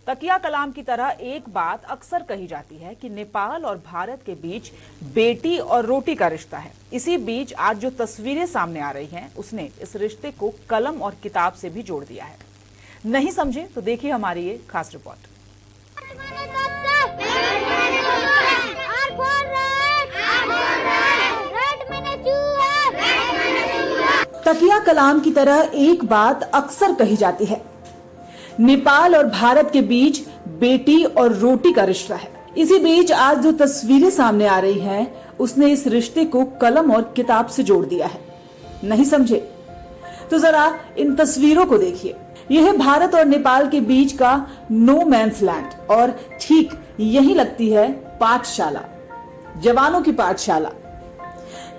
तकिया कलाम की तरह एक बात अक्सर कही जाती है कि नेपाल और भारत के बीच बेटी और रोटी का रिश्ता है। इसी बीच आज जो तस्वीरें सामने आ रही हैं, उसने इस रिश्ते को कलम और किताब से भी जोड़ दिया है। नहीं समझे तो देखिए हमारी ये खास रिपोर्ट। तकिया कलाम की तरह एक बात अक्सर कही जाती है, नेपाल और भारत के बीच बेटी और रोटी का रिश्ता है। इसी बीच आज जो तस्वीरें सामने आ रही हैं, उसने इस रिश्ते को कलम और किताब से जोड़ दिया है। नहीं समझे तो जरा इन तस्वीरों को देखिए। यह है भारत और नेपाल के बीच का नो मैंस लैंड और ठीक यही लगती है पाठशाला, जवानों की पाठशाला।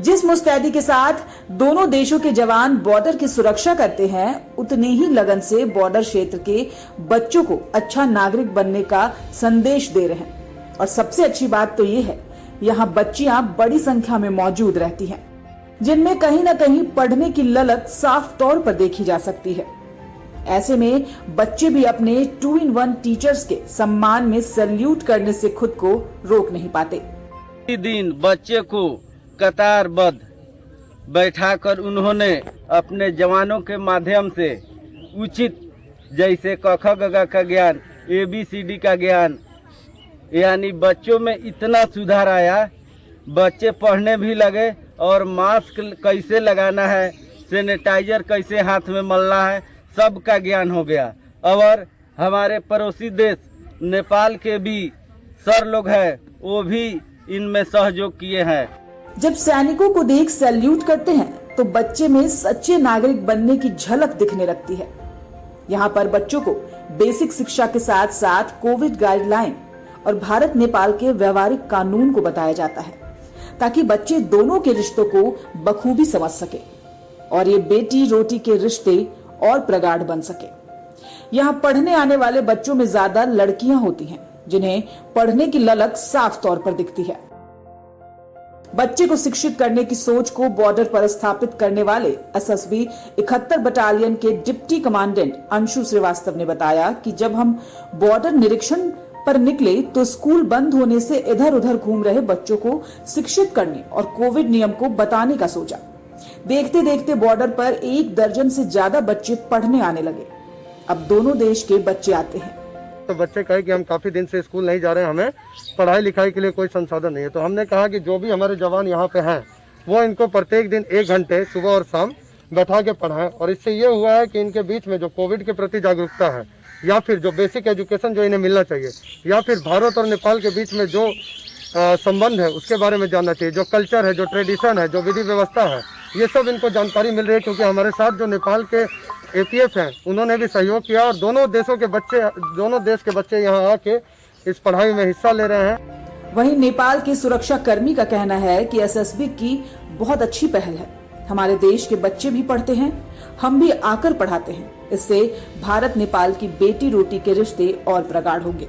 जिस मुस्तैदी के साथ दोनों देशों के जवान बॉर्डर की सुरक्षा करते हैं, उतनी ही लगन से बॉर्डर क्षेत्र के बच्चों को अच्छा नागरिक बनने का संदेश दे रहे हैं। और सबसे अच्छी बात तो ये है, यहाँ बच्चियां बड़ी संख्या में मौजूद रहती हैं, जिनमें कहीं न कहीं पढ़ने की ललक साफ तौर पर देखी जा सकती है। ऐसे में बच्चे भी अपने 2-in-1 टीचर्स के सम्मान में सैल्यूट करने से खुद को रोक नहीं पाते। दिन बच्चे को कतारबद्ध बैठाकर उन्होंने अपने जवानों के माध्यम से उचित, जैसे क ख ग घ का ज्ञान, ABCD का ज्ञान, यानी बच्चों में इतना सुधार आया, बच्चे पढ़ने भी लगे और मास्क कैसे लगाना है, सैनिटाइजर कैसे हाथ में मलना है, सब का ज्ञान हो गया। और हमारे पड़ोसी देश नेपाल के भी सर लोग हैं, वो भी इनमें सहयोग किए हैं। जब सैनिकों को देख सैल्यूट करते हैं तो बच्चे में सच्चे नागरिक बनने की झलक दिखने लगती है। यहाँ पर बच्चों को बेसिक शिक्षा के साथ साथ कोविड गाइडलाइन और भारत नेपाल के व्यवहारिक कानून को बताया जाता है, ताकि बच्चे दोनों के रिश्तों को बखूबी समझ सके और ये बेटी रोटी के रिश्ते और प्रगाढ़ बन सके। यहाँ पढ़ने आने वाले बच्चों में ज्यादा लड़कियां होती हैं, जिन्हें पढ़ने की ललक साफ तौर पर दिखती है। बच्चे को शिक्षित करने की सोच को बॉर्डर पर स्थापित करने वाले SSB 71 बटालियन के डिप्टी कमांडेंट अंशु श्रीवास्तव ने बताया कि जब हम बॉर्डर निरीक्षण पर निकले तो स्कूल बंद होने से इधर उधर घूम रहे बच्चों को शिक्षित करने और कोविड नियम को बताने का सोचा। देखते देखते बॉर्डर पर 1 दर्जन से ज्यादा बच्चे पढ़ने आने लगे। अब दोनों देश के बच्चे आते हैं। तो बच्चे कहे कि हम काफ़ी दिन से स्कूल नहीं जा रहे हैं, हमें पढ़ाई लिखाई के लिए कोई संसाधन नहीं है। तो हमने कहा कि जो भी हमारे जवान यहाँ पे हैं, वो इनको प्रत्येक दिन 1 घंटे सुबह और शाम बैठा के पढ़ाएं। और इससे ये हुआ है कि इनके बीच में जो कोविड के प्रति जागरूकता है, या फिर जो बेसिक एजुकेशन जो इन्हें मिलना चाहिए, या फिर भारत और नेपाल के बीच में जो संबंध है उसके बारे में जानना चाहिए, जो कल्चर है, जो ट्रेडिशन है, जो विधि व्यवस्था है, ये सब इनको जानकारी मिल रही है। क्योंकि हमारे साथ जो नेपाल के APF हैं, उन्होंने भी सहयोग किया और दोनों देश के बच्चे यहाँ आके इस पढ़ाई में हिस्सा ले रहे हैं। वहीं नेपाल के सुरक्षा कर्मी का कहना है कि SSB की बहुत अच्छी पहल है। हमारे देश के बच्चे भी पढ़ते हैं, हम भी आकर पढ़ाते हैं। इससे भारत नेपाल की बेटी रोटी के रिश्ते और प्रगाढ़ होंगे।